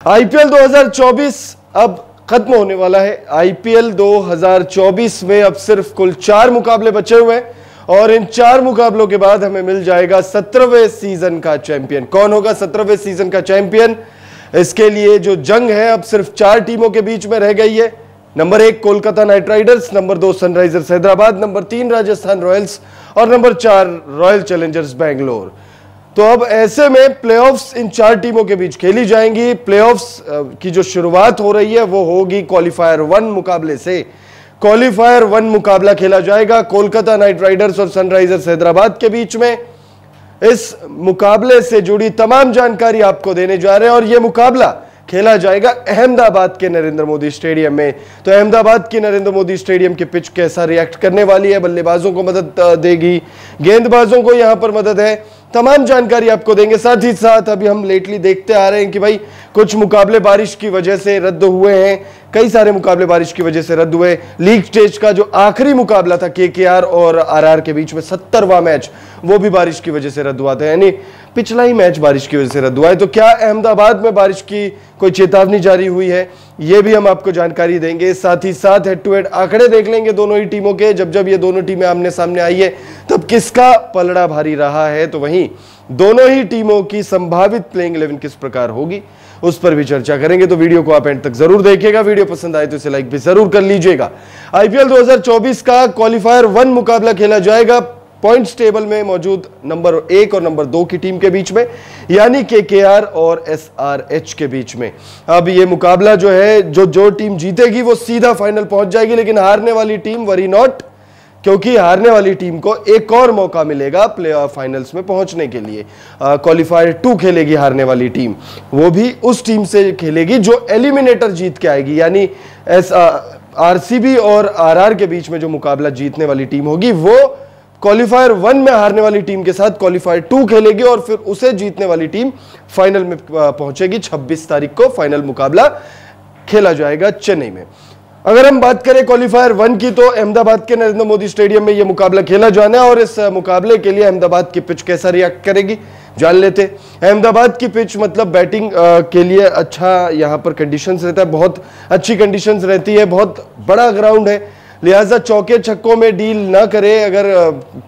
IPL 2024 अब खत्म होने वाला है। आईपीएल 2024 में अब सिर्फ कुल 4 मुकाबले बचे हुए हैं और इन 4 मुकाबलों के बाद हमें मिल जाएगा 17वें सीजन का चैंपियन। कौन होगा 17वें सीजन का चैंपियन? इसके लिए जो जंग है अब सिर्फ 4 टीमों के बीच में रह गई है। Number 1 Kolkata night Riders, number 2 Sunrisers Hyderabad, number 3 Rajasthan Royals और नंबर 4 रॉयल चैलेंजर्स बेंगलोर। तो अब ऐसे में प्लेऑफ्स इन 4 टीमों के बीच खेली जाएंगी। प्लेऑफ्स की जो शुरुआत हो रही है वो होगी क्वालिफायर 1 मुकाबले से। क्वालिफायर 1 मुकाबला खेला जाएगा कोलकाता नाइट राइडर्स और सनराइजर्स हैदराबाद के बीच में। इस मुकाबले से जुड़ी तमाम जानकारी आपको देने जा रहे हैं और यह मुकाबला खेला जाएगा अहमदाबाद के नरेंद्र मोदी स्टेडियम में। तो अहमदाबाद की नरेंद्र मोदी स्टेडियम की पिच कैसा रिएक्ट करने वाली है, बल्लेबाजों को मदद देगी, गेंदबाजों को यहां पर मदद है, तमाम जानकारी आपको देंगे। साथ ही साथ अभी हम लेटली देखते आ रहे हैं कि भाई कुछ मुकाबले बारिश की वजह से रद्द हुए हैं, कई सारे मुकाबले बारिश की वजह से रद्द हुए। लीग स्टेज का जो आखिरी मुकाबला था केकेआर और आरआर के बीच में 70वां मैच, वो भी बारिश की वजह से रद्द हुआ था, यानी पिछला ही मैच बारिश की वजह से रद्द हुआ है। तो क्या अहमदाबाद में बारिश की कोई चेतावनी जारी हुई है, ये भी हम आपको जानकारी देंगे। साथ ही साथ हेड टू हेड आंकड़े देख लेंगे दोनों ही टीमों के। जब ये दोनों टीमें आमने सामने आई है तब किसका पलड़ा भारी रहा है, तो वहीं दोनों ही टीमों की संभावित प्लेइंग 11 किस प्रकार होगी उस पर भी चर्चा करेंगे। तो वीडियो को आप एंड तक जरूर देखिएगा। वीडियो पसंद आए तो इसे लाइक भी जरूर कर लीजिएगा। आईपीएल 2024 का क्वालिफायर 1 मुकाबला खेला जाएगा पॉइंट्स टेबल में मौजूद नंबर 1 और नंबर 2 की टीम के बीच में, यानी केकेआर और एसआरएच के बीच में। अब ये मुकाबला जो है, जो टीम जीतेगी वो सीधा फाइनल पहुंच जाएगी, लेकिन हारने वाली टीम वरी नॉट, क्योंकि हारने वाली टीम को एक और मौका मिलेगा प्ले ऑफ फाइनल्स में पहुंचने के लिए। क्वालिफायर 2 खेलेगी हारने वाली टीम, वो भी उस टीम से खेलेगी जो एलिमिनेटर जीत के आएगी, यानी आरसीबी और आरआर के बीच में जो मुकाबला जीतने वाली टीम होगी वो क्वालिफायर 1 में हारने वाली टीम के साथ क्वालिफायर 2 खेलेगी और फिर उसे जीतने वाली टीम फाइनल में पहुंचेगी। 26 तारीख को फाइनल मुकाबला खेला जाएगा चेन्नई में। अगर हम बात करें क्वालिफायर 1 की, तो अहमदाबाद के नरेंद्र मोदी स्टेडियम में यह मुकाबला खेला जाना है और इस मुकाबले के लिए अहमदाबाद की पिच कैसा रिएक्ट करेगी जान लेते। अहमदाबाद की पिच मतलब बैटिंग के लिए अच्छा यहां पर कंडीशंस रहता है, बहुत अच्छी कंडीशंस रहती है, बहुत बड़ा ग्राउंड है, लिहाजा चौके छक्कों में डील ना करे। अगर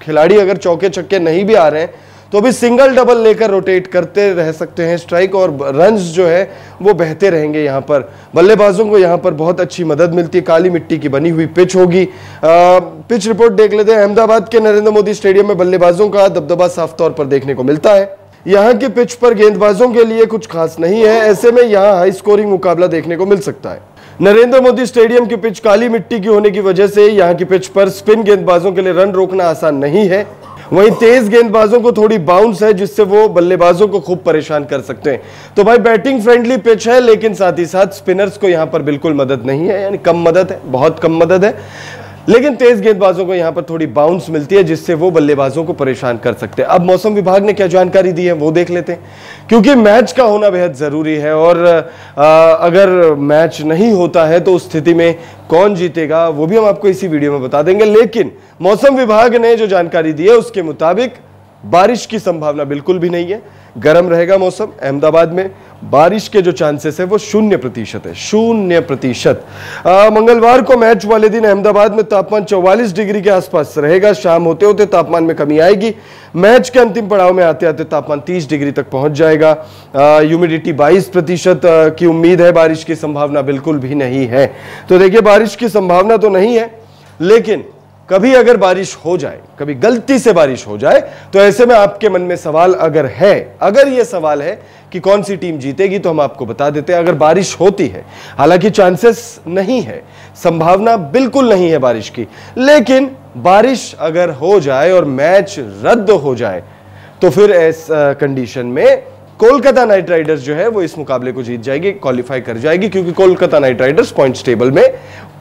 खिलाड़ी अगर चौके छक्के नहीं भी आ रहे हैं तो भी सिंगल डबल लेकर रोटेट करते रह सकते हैं स्ट्राइक, और रन्स जो है वो बहते रहेंगे। यहाँ पर बल्लेबाजों को यहाँ पर बहुत अच्छी मदद मिलती है। काली मिट्टी की बनी हुई पिच होगी। पिच रिपोर्ट देख लेते हैं। अहमदाबाद के नरेंद्र मोदी स्टेडियम में बल्लेबाजों का दबदबा साफ तौर पर देखने को मिलता है। यहाँ की पिच पर गेंदबाजों के लिए कुछ खास नहीं है, ऐसे में यहाँ हाई स्कोरिंग मुकाबला देखने को मिल सकता है। नरेंद्र मोदी स्टेडियम की पिच काली मिट्टी की होने की वजह से यहाँ की पिच पर स्पिन गेंदबाजों के लिए रन रोकना आसान नहीं है। वहीं तेज गेंदबाजों को थोड़ी बाउंस है जिससे वो बल्लेबाजों को खूब परेशान कर सकते हैं। तो भाई बैटिंग फ्रेंडली पिच है, लेकिन साथ ही साथ स्पिनर्स को यहाँ पर बिल्कुल मदद नहीं है, यानी कम मदद है, बहुत कम मदद है, लेकिन तेज गेंदबाजों को यहां पर थोड़ी बाउंस मिलती है जिससे वो बल्लेबाजों को परेशान कर सकते हैं। अब मौसम विभाग ने क्या जानकारी दी है वो देख लेते हैं, क्योंकि मैच का होना बेहद जरूरी है और अगर मैच नहीं होता है तो उस स्थिति में कौन जीतेगा वो भी हम आपको इसी वीडियो में बता देंगे। लेकिन मौसम विभाग ने जो जानकारी दी है उसके मुताबिक बारिश की संभावना बिल्कुल भी नहीं है। गर्म रहेगा मौसम। अहमदाबाद में बारिश के जो चांसेस है वो 0% है, 0%। मंगलवार को मैच वाले दिन अहमदाबाद में तापमान 44 डिग्री के आसपास रहेगा। शाम होते होते तापमान में कमी आएगी। मैच के अंतिम पड़ाव में आते आते तापमान 30 डिग्री तक पहुंच जाएगा। ह्यूमिडिटी 22% की उम्मीद है। बारिश की संभावना बिल्कुल भी नहीं है। तो देखिए, बारिश की संभावना तो नहीं है, लेकिन कभी अगर बारिश हो जाए, कभी गलती से बारिश हो जाए, तो ऐसे में आपके मन में सवाल अगर ये सवाल है कि कौन सी टीम जीतेगी, तो हम आपको बता देते हैं। अगर बारिश होती है, हालांकि चांसेस नहीं है, संभावना बिल्कुल नहीं है बारिश की, लेकिन बारिश अगर हो जाए और मैच रद्द हो जाए तो फिर इस कंडीशन में कोलकाता नाइट राइडर्स जो है वो इस मुकाबले को जीत जाएगी, क्वालिफाई कर जाएगी, क्योंकि Kolkata night Riders points table में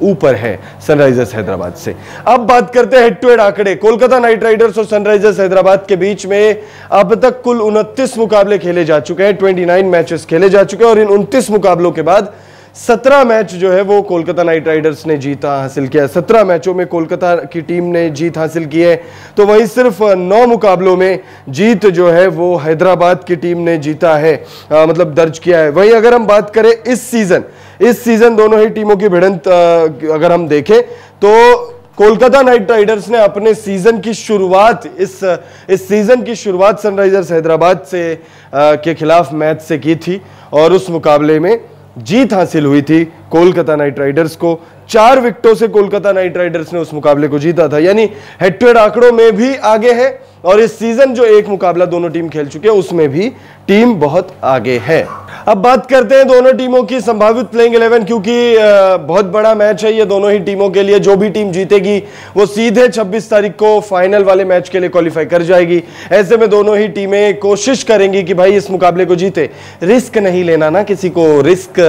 ऊपर है सनराइजर्स हैदराबाद से। अब बात करते हैं हेड टू हेड आंकड़े। कोलकाता नाइट राइडर्स और सनराइजर्स हैदराबाद के बीच में अब तक कुल 29 मुकाबले खेले जा चुके हैं, 29 मैचेस खेले जा चुके हैं और इन 29 मुकाबलों के बाद 17 मैच जो है वो कोलकाता नाइट राइडर्स ने जीत हासिल किया है। 17 मैचों में कोलकाता की टीम ने जीत हासिल की है, तो वहीं सिर्फ 9 मुकाबलों में जीत जो है वो हैदराबाद की टीम ने जीता है, मतलब दर्ज किया है। वहीं अगर हम बात करें इस सीजन दोनों ही टीमों की भिड़ंत अगर हम देखें तो कोलकाता नाइट राइडर्स ने अपने सीजन की शुरुआत इस सीजन की शुरुआत सनराइजर्स हैदराबाद से के खिलाफ मैच से की थी और उस मुकाबले में जीत हासिल हुई थी कोलकाता नाइट राइडर्स को। 4 विकेटों से कोलकाता नाइट राइडर्स ने उस मुकाबले को जीता था, यानी हेड टू हेड आंकड़ों में भी आगे है और इस सीजन जो एक मुकाबला दोनों टीम खेल चुके हैं उसमें भी टीम बहुत आगे है। अब बात करते हैं दोनों टीमों की संभावित प्लेइंग 11, क्योंकि बहुत बड़ा मैच है ये दोनों ही टीमों के लिए। जो भी टीम जीतेगी वो सीधे 26 तारीख को फाइनल वाले मैच के लिए क्वालिफाई कर जाएगी। ऐसे में दोनों ही टीमें कोशिश करेंगी कि भाई इस मुकाबले को जीते। रिस्क नहीं लेना ना, किसी को रिस्क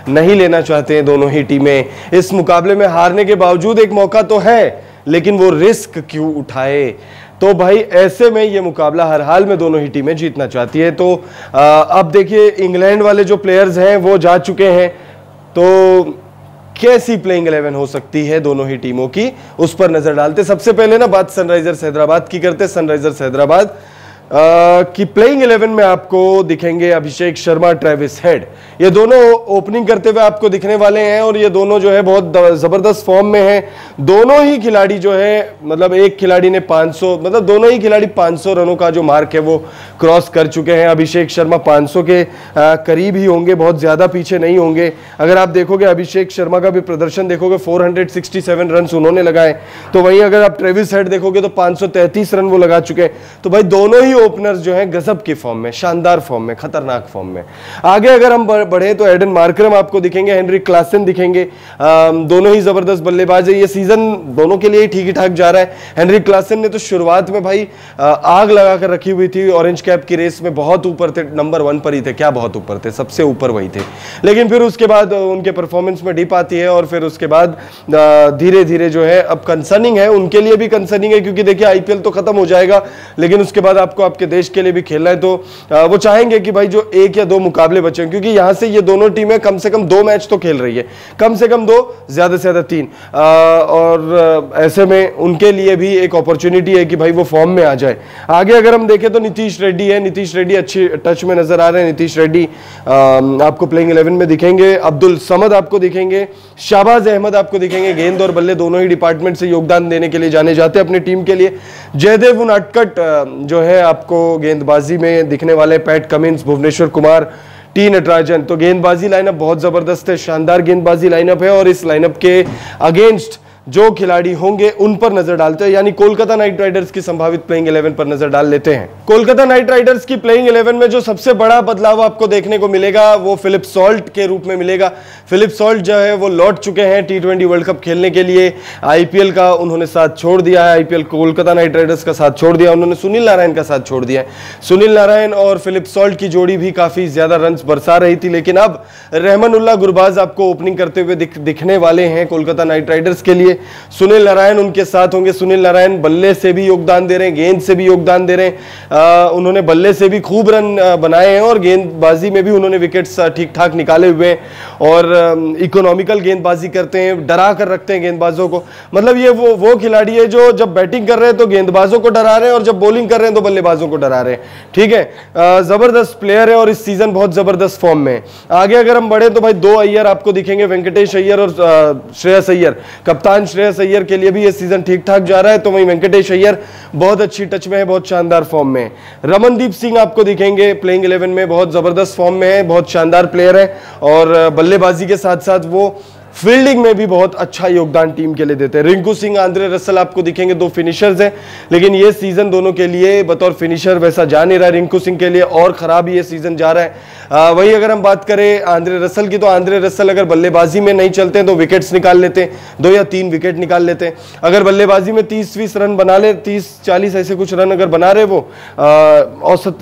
नहीं लेना चाहते हैं दोनों ही टीमें। इस मुकाबले में हारने के बावजूद एक मौका तो है, लेकिन वो रिस्क क्यों उठाए। तो भाई ऐसे में ये मुकाबला हर हाल में दोनों ही टीमें जीतना चाहती है। तो अब देखिए इंग्लैंड वाले जो प्लेयर्स हैं वो जा चुके हैं, तो कैसी प्लेइंग 11 हो सकती है दोनों ही टीमों की, उस पर नजर डालते। सबसे पहले ना बात सनराइजर्स हैदराबाद की करते। सनराइजर्स हैदराबाद की प्लेइंग 11 में आपको दिखेंगे अभिषेक शर्मा, ट्रेविस हेड, ये दोनों ओपनिंग करते हुए आपको दिखने वाले हैं और ये दोनों जो है बहुत जबरदस्त फॉर्म में हैं। दोनों ही खिलाड़ी जो है, मतलब एक खिलाड़ी ने 500, मतलब दोनों ही खिलाड़ी 500 रनों का जो मार्क है वो क्रॉस कर चुके हैं। अभिषेक शर्मा 500 के करीब ही होंगे, बहुत ज्यादा पीछे नहीं होंगे। अगर आप देखोगे अभिषेक शर्मा का भी प्रदर्शन देखोगे, 467 रन उन्होंने लगाए, तो वहीं अगर आप ट्रेविस हेड देखोगे तो 533 रन वो लगा चुके हैं। तो भाई दोनों ही ओपनर्स जो हैं गजब की फॉर्म में, शानदार फॉर्म में, खतरनाक फॉर्म में। आगे अगर हम बढ़े तो एडन मार्करम आपको दिखेंगे, हेनरिक क्लासन दिखेंगे। दोनों ही जबरदस्त बल्लेबाज है। ये सीजन दोनों के लिए ठीक ही ठाक जा रहा है। हेनरिक क्लासन ने तो शुरुआत में भाई आग लगा कर रखी हुई थी, ऑरेंज कैप की रेस में बहुत ऊपर थे, नंबर 1 पर ही थे, क्या बहुत ऊपर थे, सबसे ऊपर वही थे। लेकिन फिर उसके बाद उनके परफॉर्मेंस में डिप आती है और फिर उसके बाद धीरे धीरे जो है अब कंसर्निंग है, उनके लिए भी कंसर्निंग है, क्योंकि देखिए आईपीएल तो खत्म हो जाएगा लेकिन उसके बाद आपको आपके देश के लिए भी खेलना है। तो वो चाहेंगे कि भाई जो 1 या 2 मुकाबले बचे, क्योंकि यहां से ये दोनों टीमें कम से कम 2 मैच तो खेल रही है, कम से कम 2, ज्यादा से ज्यादा 3, और ऐसे में उनके लिए भी एक अपॉर्चुनिटी है कि भाई वो फॉर्म में आ जाए। आगे अगर हम देखें तो नीतीश रेड्डी है, नीतीश रेड्डी अच्छी टच में नजर आ रहे हैं। नीतीश रेड्डी आपको प्लेइंग 11 में दिखेंगे। अब्दुल समद आपको दिखेंगे, शाहबाज अहमद आपको दिखेंगे। गेंद और बल्ले दोनों ही डिपार्टमेंट से योगदान देने के लिए जाने जाते हैं अपनी टीम के लिए। जयदेव उनादकट जो है आपको गेंदबाजी में दिखने वाले। Pat Cummins, Bhuvneshwar Kumar, T Natarajan. तो गेंदबाजी लाइनअप बहुत जबरदस्त है, शानदार गेंदबाजी लाइनअप है और इस लाइनअप के अगेंस्ट जो खिलाड़ी होंगे उन पर नजर डालते हैं, यानी कोलकाता नाइट राइडर्स की संभावित प्लेइंग 11 पर नजर डाल लेते हैं। कोलकाता नाइट राइडर्स की प्लेइंग 11 में जो सबसे बड़ा बदलाव आपको देखने को मिलेगा वो फिलिप सॉल्ट के रूप में मिलेगा। फिलिप सॉल्ट जो है वो लौट चुके हैं T20 वर्ल्ड कप खेलने के लिए। आईपीएल का उन्होंने साथ छोड़ दिया है, आईपीएल कोलकाता नाइट राइडर्स का साथ छोड़ दिया, उन्होंने सुनील नारायण का साथ छोड़ दिया है। सुनील नारायण और फिलिप सॉल्ट की जोड़ी भी काफी ज्यादा रन बरसा रही थी, लेकिन अब रहमानुल्लाह गुरबाज आपको ओपनिंग करते हुए दिखने वाले हैं कोलकाता नाइट राइडर्स के लिए। सुनील नारायण उनके साथ होंगे। सुनील नारायण बल्ले से भी योगदान दे रहे हैं, गेंद से भी योगदान दे रहे हैं। उन्होंने बल्ले से भी खूब रन बनाए हैं और गेंदबाजी में भी उन्होंने विकेट्स ठीक ठाक निकाले हुए हैं और इकोनॉमिकल गेंदबाजी करते हैं, डरा कर रखते हैं गेंदबाजों को। मतलब ये वो खिलाड़ी है जो जब बैटिंग कर रहे हैं तो गेंदबाजों को डरा रहे हैं और जब बॉलिंग कर रहे हैं तो बल्लेबाजों को डरा रहे हैं। ठीक है, जबरदस्त प्लेयर है और इस सीजन बहुत जबरदस्त फॉर्म में। आगे अगर हम बढ़े तो भाई 2 अय्यर आपको दिखेंगे, वेंकटेश अय्यर और श्रेयस अय्यर। कप्तान श्रेयस अय्यर के लिए भी ये सीजन ठीक ठाक जा रहा है, तो वहीं वेंकटेश अय्यर बहुत अच्छी टच में है, बहुत शानदार फॉर्म में है। रमनदीप सिंह आपको दिखेंगे प्लेइंग 11 में, बहुत जबरदस्त फॉर्म में है, बहुत शानदार प्लेयर है और बल्लेबाजी के साथ साथ वो फील्डिंग में भी बहुत अच्छा योगदान टीम के लिए देते हैं। रिंकू सिंह, आंद्रे रसल आपको दिखेंगे, 2 फिनिशर्स हैं, लेकिन ये सीजन दोनों के लिए बतौर फिनिशर वैसा जा नहीं रहा है। रिंकू सिंह के लिए और खराब ये सीजन जा रहा है। वही अगर हम बात करें आंद्रे रसल की, तो आंद्रे रसल अगर बल्लेबाजी में नहीं चलते हैं तो विकेट्स निकाल लेते हैं, 2 या 3 विकेट निकाल लेते हैं। अगर बल्लेबाजी में 30-20 रन बना ले, 30-40 ऐसे कुछ रन अगर बना रहे, वो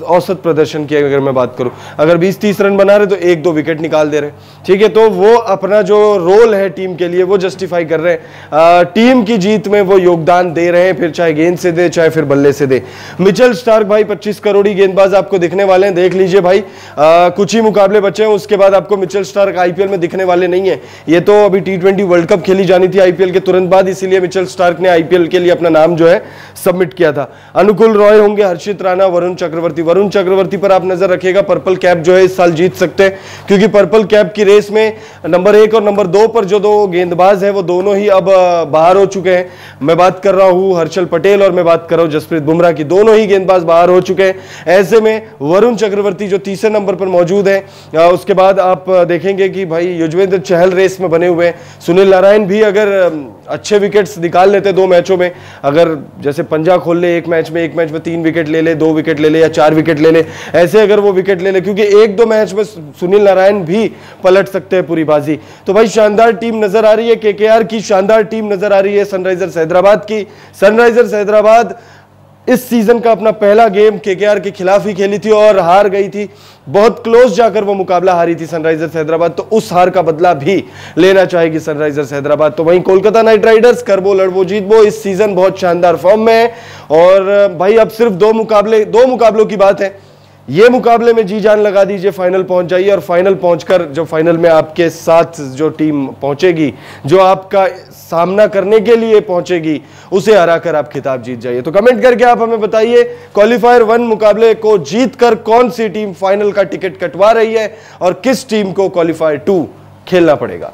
औसत प्रदर्शन की अगर मैं बात करूं, अगर 20-30 रन बना रहे तो 1-2 विकेट निकाल दे रहे। ठीक है, तो वो अपना जो रोल रोल है टीम के लिए वो जस्टिफाई कर रहे हैं, टीम की जीत में वो योगदान दे रहे हैं, फिर चाहे गेंद से दे चाहे फिर बल्ले से दे। मिचेल स्टार्क भाई 25 करोड़ी गेंदबाज आपको दिखने वाले हैं, देख लीजिए भाई, कुछ ही मुकाबले बचे हैं, उसके बाद आपको मिचेल स्टार्क आईपीएल में दिखने वाले नहीं है। ये तो अभी T20 वर्ल्ड कप खेली जानी थी आईपीएल के तुरंत बाद, इसीलिए मिचेल स्टार्क ने आईपीएल के लिए अपना नाम जो है सबमिट किया था। अनुकूल रॉय होंगे, हर्षित राणा, वरुण चक्रवर्ती पर आप नजर रखिएगा। पर्पल कैप जो है इस साल जीत सकते हैं, क्योंकि पर्पल कैप की रेस में नंबर 1 और नंबर 2 पर जो 2 गेंदबाज है वो दोनों ही अब बाहर हो चुके हैं। मैं बात कर रहा हूं हर्षल पटेल और मैं बात कर रहा हूं जसप्रीत बुमराह की, दोनों ही गेंदबाज बाहर हो चुके हैं। ऐसे में वरुण चक्रवर्ती जो तीसरे नंबर पर मौजूद है, उसके बाद आप देखेंगे कि भाई युजवेंद्र चहल रेस में बने हुए हैं। सुनील नारायण भी अगर अच्छे विकेट्स निकाल लेते 2 मैचों में, अगर जैसे पंजा खोल ले एक मैच में 3 विकेट ले ले, 2 विकेट ले ले या 4 विकेट ले ले, ऐसे अगर वो विकेट ले ले, क्योंकि 1-2 मैच में सुनील नारायण भी पलट सकते हैं पूरी बाजी। तो भाई शानदार टीम नजर आ रही है, केकेआर की शानदार टीम नजर आ रही है सनराइजर्स हैदराबाद की। सनराइजर्स हैदराबाद इस सीजन का अपना पहला गेम केकेआर के खिलाफ ही खेली थी और हार गई थी, बहुत क्लोज जाकर वो मुकाबला हारी थी सनराइजर्स हैदराबाद, तो उस हार का बदला भी लेना चाहेगी सनराइजर्स हैदराबाद। तो वहीं कोलकाता नाइट राइडर्स करबो लड़बो जीतबो इस सीजन बहुत शानदार फॉर्म में है, और भाई अब सिर्फ 2 मुकाबलों की बात है, ये मुकाबले में जी जान लगा दीजिए, फाइनल पहुंच जाइए, और फाइनल पहुंचकर जो फाइनल में आपके साथ जो टीम पहुंचेगी, जो आपका सामना करने के लिए पहुंचेगी, उसे हराकर आप खिताब जीत जाइए। तो कमेंट करके आप हमें बताइए क्वालिफायर 1 मुकाबले को जीतकर कौन सी टीम फाइनल का टिकट कटवा रही है और किस टीम को क्वालिफायर 2 खेलना पड़ेगा।